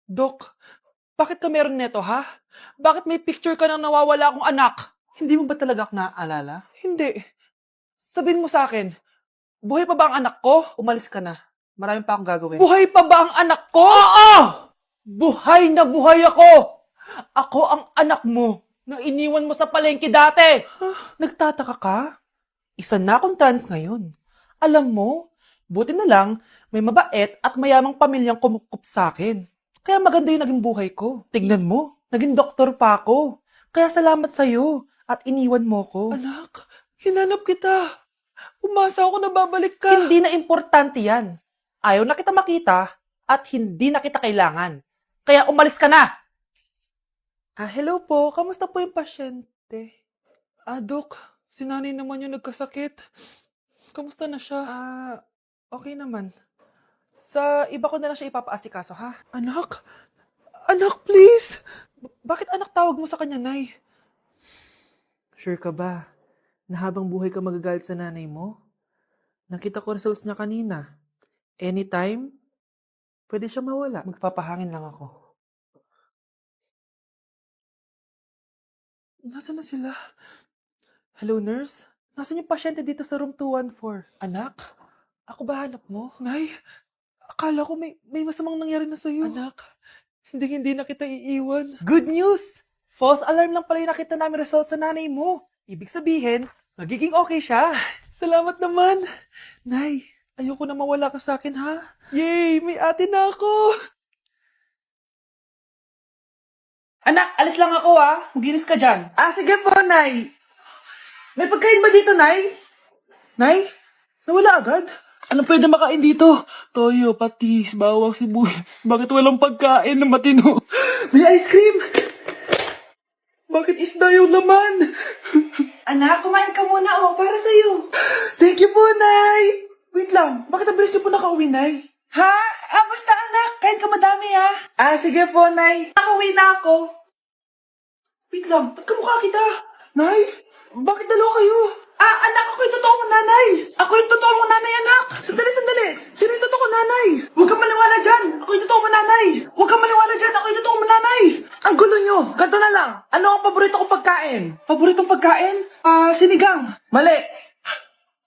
Dok, bakit ka meron neto, ha? Bakit may picture ka ng nawawala akong anak? Hindi mo ba talaga ako naaalala? Hindi. Sabihin mo sa akin, buhay pa ba ang anak ko? Umalis ka na. Marami pa akong gagawin. Buhay pa ba ang anak ko? Oo! Buhay na buhay ako! Ako ang anak mo na iniwan mo sa palengke dati! Nagtataka ka? Isa na akong trans ngayon. Alam mo, buti na lang, may mabait at mayamang pamilyang kumukup sa akin. Kaya maganda yung naging buhay ko. Tignan mo, naging doktor pa ako. Kaya salamat sa'yo at iniwan mo ko. Anak, hinanap kita. Umasa ako na babalik ka. Hindi na importante yan. Ayaw na kita makita at hindi na kita kailangan. Kaya umalis ka na! Hello po. Kamusta po yung pasyente? Dok, si nanay naman yung nagkasakit. Kamusta na siya? Okay naman. Sa iba ko na lang siya ipapaasikaso, ha? Anak? Anak, please! Bakit anak tawag mo sa kanya, Nay? Sure ka ba na habang buhay ka magagalit sa nanay mo? Nakita ko results niya kanina. Anytime, pwede siya mawala. Magpapahangin lang ako. Nasaan na sila? Hello, nurse? Nasaan yung pasyente dito sa room 214? Anak? Ako ba hanap mo? Nay, akala ko may masamang nangyari na sa'yo. Anak, hindi na kita iiwan. Good news! False alarm lang pala yung nakita namin result sa nanay mo. Ibig sabihin, magiging okay siya. Salamat naman. Nay, ayoko na mawala ka sa akin, ha? Yay! May ate na ako! Anak, alis lang ako, ha? Maginis ka dyan. Sige po, Nay. May pagkain ba dito, Nay? Nay? Nawala agad? Anong pwede makain dito? Toyo, patis, bawang, sibuyas. Bakit walang pagkain na matino? May ice cream! Bakit isda yung laman? Anak, kumain ka muna, para sa'yo. Thank you po, Nay! Wait lang, bakit ang bilis niyo po nakauwi, Nay? Ha? Basta anak, kain ka madami, ha? Sige po, Nay. Nakauwi na ako. Wait lang, ba't kamukha kita? Nay, bakit dalawa kayo? Anak, ako yung totoo mong nanay. Ako yung totoo mong nanay, anak. Sandali. Sino yung totoo kong nanay? Huwag kang maniwala dyan. Ako yung totoo mong nanay. Huwag kang maniwala dyan. Ako yung totoo mong nanay. Ang gulo nyo. Ganto na lang. Ano ang paborito kong pagkain? Paboritong pagkain? Sinigang. Mali.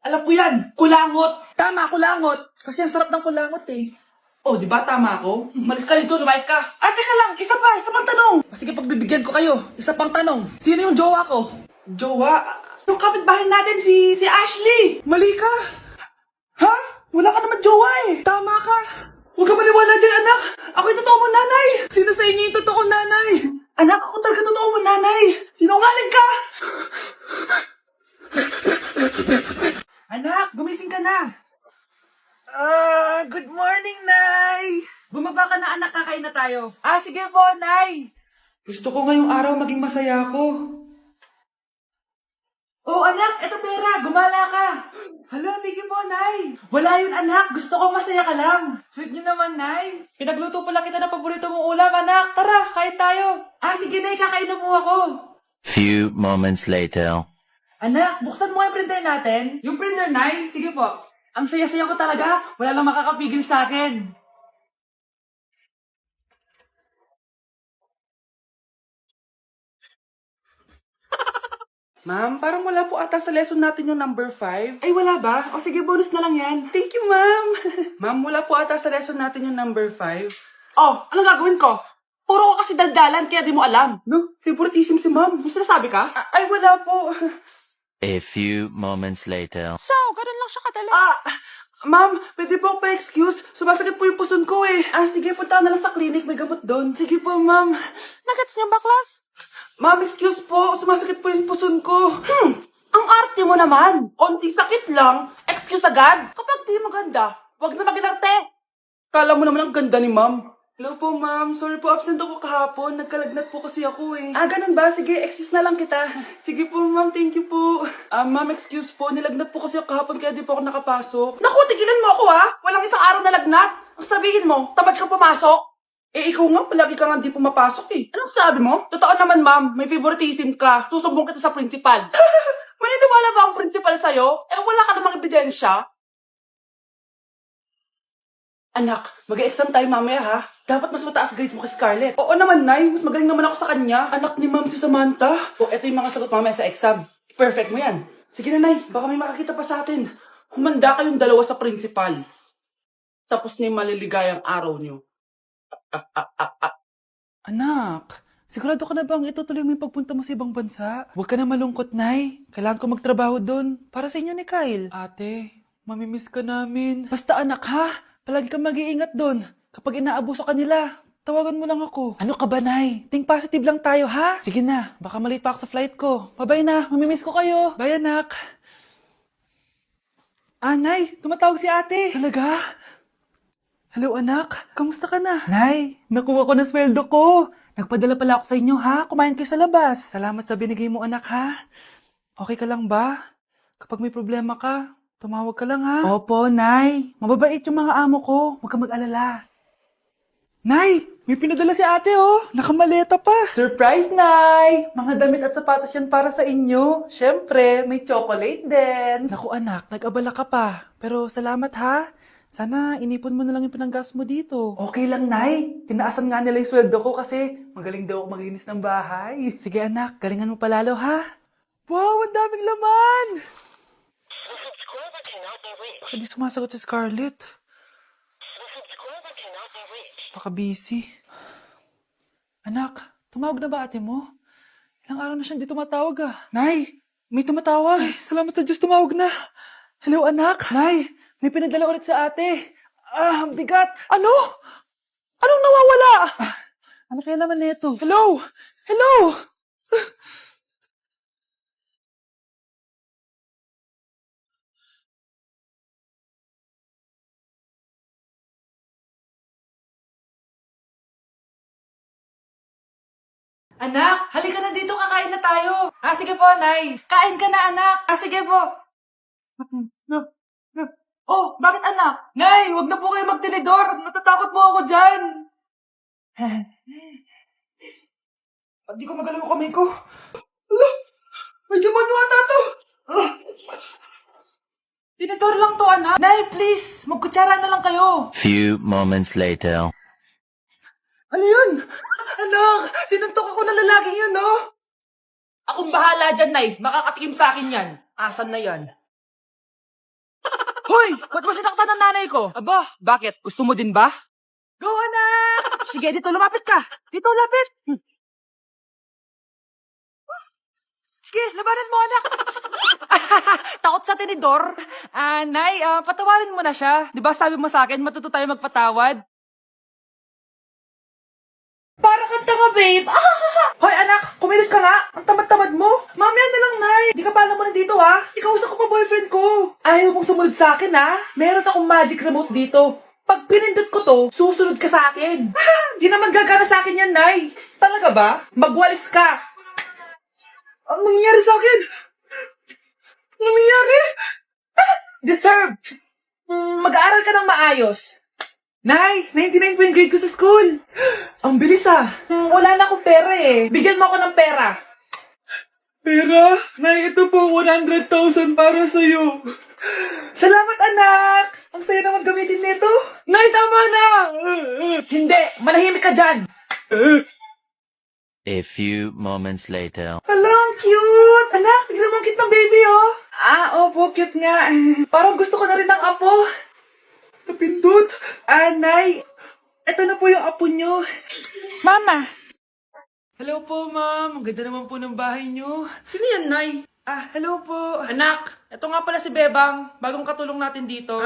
Alam ko yan. Kulangot. Tama, kulangot. Kasi ang sarap ng kulangot eh. Oh, di ba tama ako? Malis ka dito, lumayas ka. Teka lang, isa pang tanong. Sige, pagbibigyan ko kayo. Isa pang tanong. Sino yung jowa ko? Jowa? Yung kapitbahay natin, si Ashley. Mali ka. Ha? Wala ka naman jowa eh. Tama ka. Huwag ka maniwala dyan, anak. Ako yung totoo mong nanay. Sino sa inyo yung totoo nanay? Anak, ako talaga totoo mong nanay. Sinungaling ka. Anak, gumising ka na. Good morning, Nay! Bumaba ka na, anak, kakain na tayo. Sige po, Nay! Gusto ko ngayong araw maging masaya ako. Oh, anak, eto pera, gumala ka. Hala, thank you po, Nay. Wala yun, anak, gusto ko masaya ka lang. Sweet niyo naman, Nay. Pinagluto pala kita ng paborito mong ulam, anak. Tara, kain tayo. Sige, Nay, kakain na po ako. Few moments later. Anak, buksan mo yung printer natin. Yung printer, Nay? Sige po. Ang saya-saya ko talaga. Wala lang makakapigil sa akin. Ma'am, parang wala po ata sa lesson natin yung number 5. Ay, wala ba? O sige, bonus na lang yan. Thank you, ma'am. Ma'am, wala po ata sa lesson natin yung number 5. Oh, anong gagawin ko? Puro ko kasi daldalan, kaya di mo alam. No, favoritism si ma'am. May sinasabi ka? Ay, wala po. A few moments later. So, ganun lang siya kadali. Ma'am, pwede po pa-excuse? Sumasakit po yung puson ko eh. Sige, punta na lang sa clinic. May gamot doon. Sige po, ma'am. Nagets niyo ba, class? Ma'am, excuse po. Sumasakit po yung puson ko. Ang arte mo naman. Onting sakit lang. Excuse agad. Kapag di maganda, wag na mag-inarte. Kala mo naman ang ganda ni ma'am. Hello po, ma'am. Sorry po, absent ako kahapon. Nagkalagnat po kasi ako eh. Ganun ba? Sige, excuse na lang kita. Sige po, ma'am. Thank you po. Ma'am, excuse po. Nilagnat po kasi ako kahapon kaya di po ako nakapasok. Naku, tigilan mo ako ha. Walang isang araw na lagnat. Ang sabihin mo, tamad ka pumasok. Ikaw nga, palagi ka nga di pumapasok eh. Anong sabi mo? Totoo naman, ma'am. May favoritism ka. Susumbong kita sa principal. Maniniwala ba ang principal sa'yo? Wala ka namang ebidensya. Anak, mag-exam tayo mamaya ha. Dapat mas mataas grades mo kay Scarlett. Oo naman, Nay. Mas magaling naman ako sa kanya. Anak ni Ma'am si Samantha. O, eto yung mga sagot mamaya sa exam. Perfect mo yan. Sige na, Nay. Baka may makakita pa sa atin. Humanda kayong dalawa sa principal. Tapos na yung maliligayang araw nyo. Anak, sigurado ka na bang itutuloy mo yung pagpunta mo sa ibang bansa? Huwag ka na malungkot, Nay. Kailangan ko magtrabaho doon. Para sa inyo ni Kyle. Ate, mamimiss ka namin. Basta anak ha, palagi kang mag-iingat doon. Kapag inaabuso ka nila, tawagan mo lang ako. Ano ka ba, Nay? Think positive lang tayo, ha? Sige na, baka malate pa ako sa flight ko. Bye-bye na, mamimiss ko kayo. Bye, anak. Nay, tumatawag si ate. Talaga? Hello, anak. Kamusta ka na? Nay, nakuha ko na sweldo ko. Nagpadala pala ako sa inyo, ha? Kumain kayo sa labas. Salamat sa binigay mo, anak, ha? Okay ka lang ba? Kapag may problema ka, tumawag ka lang, ha? Opo, Nay. Mababait yung mga amo ko. Huwag ka mag-alala. Nay, may pinadala si ate, oh. Nakamaleta pa. Surprise, Nay! Mga damit at sapatos yan para sa inyo. Siyempre, may chocolate din. Naku, anak, nag-abala ka pa. Pero salamat, ha? Sana inipon mo na lang yung pinanggas mo dito. Okay lang, Nay. Tinaasan nga nila yung sweldo ko kasi magaling daw ako maglinis ng bahay. Sige, anak. Galingan mo palalo, ha? Wow, ang daming laman! Bakit di sumasagot si Scarlett? Baka busy. Anak, tumawag na ba ate mo? Ilang araw na siyang di tumatawag ah. Nay, may tumatawag. Ay, salamat sa Diyos, tumawag na. Hello anak. Nay, may pinadala ulit sa ate. Ang bigat. Ano? Anong nawawala? Ano kaya naman nito? Hello? Hello? Anak, halika na dito, kakain na tayo. Sige po, Nay. Kain ka na, anak. Sige po. Oh, bakit anak? Nay, wag na po kayo magtinidor. Natatakot po ako dyan. Hindi ko magalaw yung kamay ko. Ala, medyo manuwa na to. Tinidor lang to, anak. Nay, please, magkutsara na lang kayo. Few moments later. Ano yun? Anak, sinuntok ako ng lalaking yun, no? Akong bahala dyan, Nay. Makakatikim sa akin yan. Asan na yan? Hoy! Ba't mo sinaktan ng nanay ko? Aba, bakit? Gusto mo din ba? Go, anak! Sige, dito, lumapit ka. Dito, lapit. Sige, labanan mo, anak. Takot sa tinidor? Nay, patawarin mo na siya. Di ba sabi mo sa akin, matuto tayo magpatawad? Para kang tanga, babe. Hoy, anak, kumilos ka nga. Ang tamad-tamad mo. Mamaya na lang, Nay. Di ka pala mo nandito, ha? Ikausap ko pa boyfriend ko. Ayaw mong sumunod sa akin, ha? Meron akong magic remote dito. Pag pinindot ko to, susunod ka sa akin. Di naman gagana sa akin yan, Nay. Talaga ba? Magwalis ka. Ang nangyayari sa akin? Ang nangyayari? Deserve. Mag-aaral ka ng maayos. Nay, 99 po yung grade ko sa school. Ang bilis ah. Wala na akong pera eh. Bigyan mo ako ng pera. Pera? Nay, ito po 100,000 para sa'yo. Salamat anak. Ang saya naman gamitin nito. Nay, tama na. Hindi, manahimik ka dyan. A few moments later. Hala, ang cute. Anak, tignan mo ang cute ng baby oh. Opo, cute nga. Parang gusto ko na rin ng apo. Napindot. Nay, eto na po yung apo nyo. Mama. Hello po, ma'am. Ang ganda naman po ng bahay nyo. Sino yan, Nay? Hello po. Anak, eto nga pala si Bebang. Bagong katulong natin dito.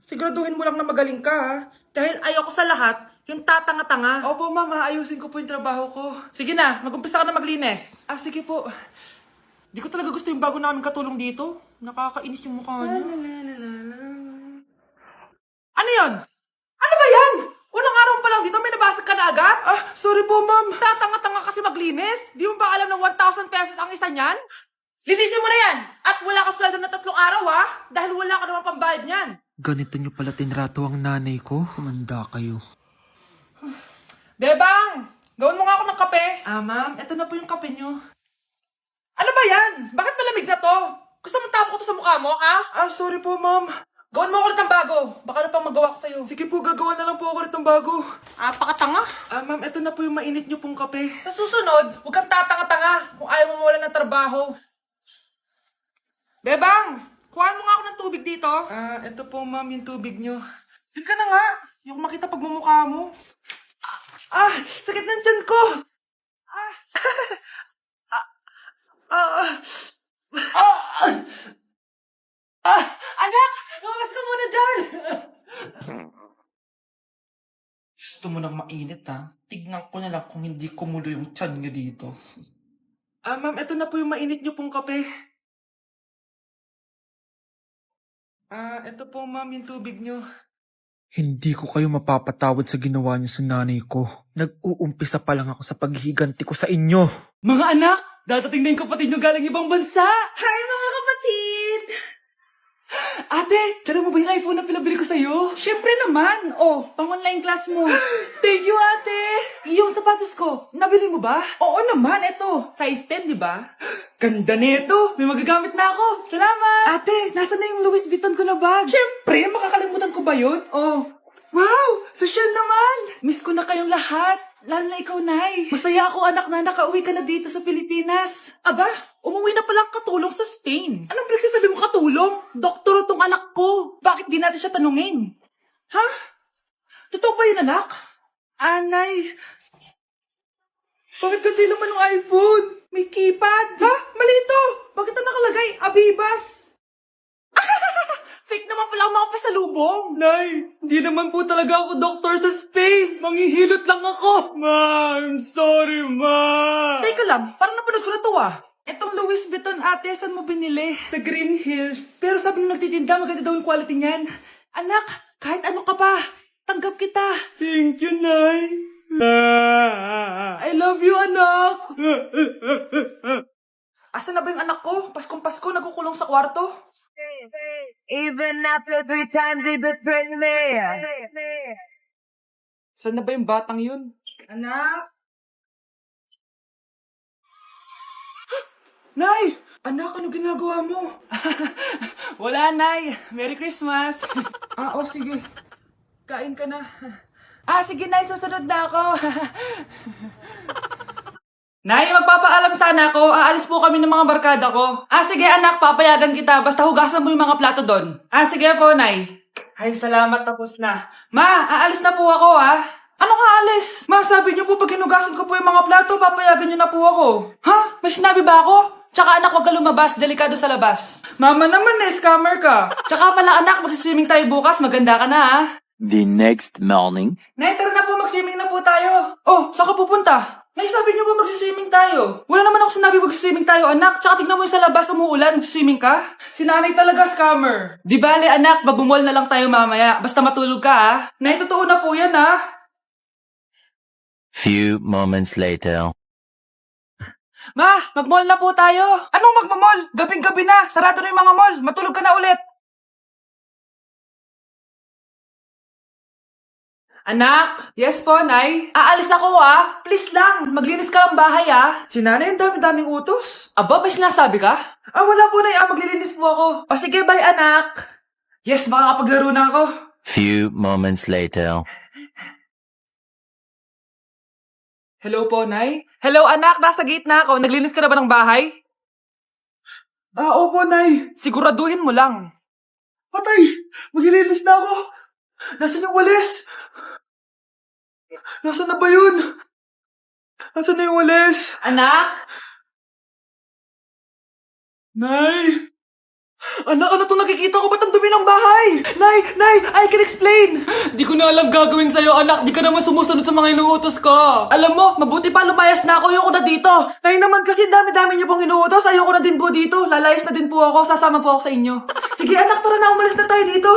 Siguraduhin mo lang na magaling ka, ha? Dahil ayoko sa lahat, yung tatanga-tanga. Opo, ma'am. Ayusin ko po yung trabaho ko. Sige na, mag-umpisa ka na maglinis. Sige po. Di ko talaga gusto yung bago namin katulong dito. Nakakainis yung mukha niya. Ano yun? Ano ba yan? Unang araw pa lang dito, may nabasag ka na agad? Sorry po, ma'am. Tatanga-tanga kasi maglinis? Di mo ba alam ng 1,000 pesos ang isa niyan? Linisin mo na yan! At wala ka sweldo na 3 araw, ha? Dahil wala ka naman pambayad niyan. Ganito nyo pala tinrato ang nanay ko? Kumanda kayo. Bebang! Gawin mo nga ako ng kape. Ma'am, eto na po yung kape nyo. Ano ba yan? Bakit malamig na to? Gusto mo tapo ko to sa mukha mo, ha? Sorry po, ma'am. Gawin mo ulit ng bago. Baka na pang magawa ko sa'yo. Sige po, gagawa na lang po ako ulit ng bago. Pakatanga. Ma'am, eto na po yung mainit niyo pong kape. Sa susunod, huwag kang tatanga-tanga kung ayaw mo mawala ng trabaho. Bebang, kuhaan mo nga ako ng tubig dito. Eto po ma'am, yung tubig niyo. Din ka na nga. Yung makita pagmumukha mo. Sakit ng tiyan ko. Anak! Lumabas ka muna dyan! Gusto mo nang mainit, ha? Tignan ko na lang kung hindi kumulo yung tiyan nyo dito. Ma'am, eto na po yung mainit nyo pong kape. Eto po, ma'am, yung tubig nyo. Hindi ko kayo mapapatawad sa ginawa niyo sa nanay ko. Nag-uumpisa pa lang ako sa paghihiganti ko sa inyo. Mga anak, dadating na yung kapatid nyo galing ibang bansa. Hi, mga kapatid! Ate, dala mo ba yung iPhone na pinabili ko sa'yo? Siyempre naman. Pang-online class mo. Thank you, ate. Yung sapatos ko, nabili mo ba? Oo naman, eto. Size 10, di ba? Ganda nito. May magagamit na ako. Salamat. Ate, nasa na yung Louis Vuitton ko na bag? Siyempre, makakalimutan ko ba yun? Wow, social naman. Miss ko na kayong lahat. Lalo na ikaw, Nay. Masaya ako, anak, na nakauwi ka na dito sa Pilipinas. Aba, umuwi na palang katulong sa Spain. Anong pinagsasabi mo katulong? Doktor tong anak ko. Bakit di natin siya tanungin? Ha? Totoo ba yun, anak? Nay. Bakit ganti naman ng iPhone? May keypad. Ha? Mali ito. Bakit na nakalagay? Abibas. Fake naman pala ang mga pasalubong. Nay, hindi naman po talaga ako doktor sa Spain. Manghihilot lang ako. Ma, I'm sorry, ma. Teka lang, parang napanood ko na to Etong Louis Vuitton, ate, saan mo binili? Sa Green Hills. Pero sabi nung nagtitinda, maganda daw yung quality niyan. Anak, kahit ano ka pa, tanggap kita. Thank you, Nay. I love you, anak. Asan na ba yung anak ko? Paskong Pasko, nagkukulong sa kwarto. Even after 3 times he betrayed me. Saan na ba yung batang yun? Anak? Nay! Anak, ano ginagawa mo? Wala, Nay. Merry Christmas. Sige. Kain ka na. Sige, Nay. Susunod na ako. Nay, magpapaalam sana ako. Aalis po kami ng mga barkada ko. Sige, anak. Papayagan kita. Basta hugasan mo yung mga plato doon. Sige po, Nay. Ay, salamat. Tapos na. Ma, aalis na po ako, Anong aalis? Ma, sabi niyo po pag hinugasan ko po yung mga plato, papayagan niyo na po ako. Ha? May sinabi ba ako? Tsaka anak, huwag ka lumabas. Delikado sa labas. Mama naman, scammer ka. Tsaka pala anak, magsiswimming tayo bukas. Maganda ka na, The next morning. Nay, tara na po. Magswimming na po tayo. Saan ka pupunta? Nay, sabi niyo po magsiswimming tayo. Wala naman ako sinabi magsiswimming tayo, anak. Tsaka tignan mo yung sa labas, umuulan. Magsiswimming ka? Si nanay talaga, scammer. Di bale, anak. Babumol na lang tayo mamaya. Basta matulog ka, Nay, totoo na po yan, Few moments later. Ma, mag-mall na po tayo. Anong magmamall? Gabing-gabi na. Sarado na yung mga mall. Matulog ka na ulit. Anak? Yes po, Nay. Aalis ako, Please lang. Maglinis ka ng bahay, Si nanay, ang dami-daming utos. Aba, may sinasabi ka? Wala po, Nay. Maglilinis po ako. Sige, bye, anak. Yes, makakapaglaro na ako. Few moments later. Hello po, Nay. Hello, anak. Nasa gate na ako. Naglinis ka na ba ng bahay? Opo, Nay. Siguraduhin mo lang. Patay! Maglilinis na ako. Nasaan yung walis? Nasaan na ba yun? Nasaan na yung walis? Anak? Nay! Anak, ano itong nakikita ko? Ba't ang dumi ng bahay? Nay, I can explain! Di ko na alam gagawin sa'yo, anak. Di ka naman sumusunod sa mga inuutos ko. Alam mo, mabuti pa lumayas na ako. Ayoko na dito. Nay naman kasi dami-dami niyo pong inuutos. Ayoko na din po dito. Lalayas na din po ako. Sasama po ako sa inyo. Sige, anak, tara na. Umalis na tayo dito.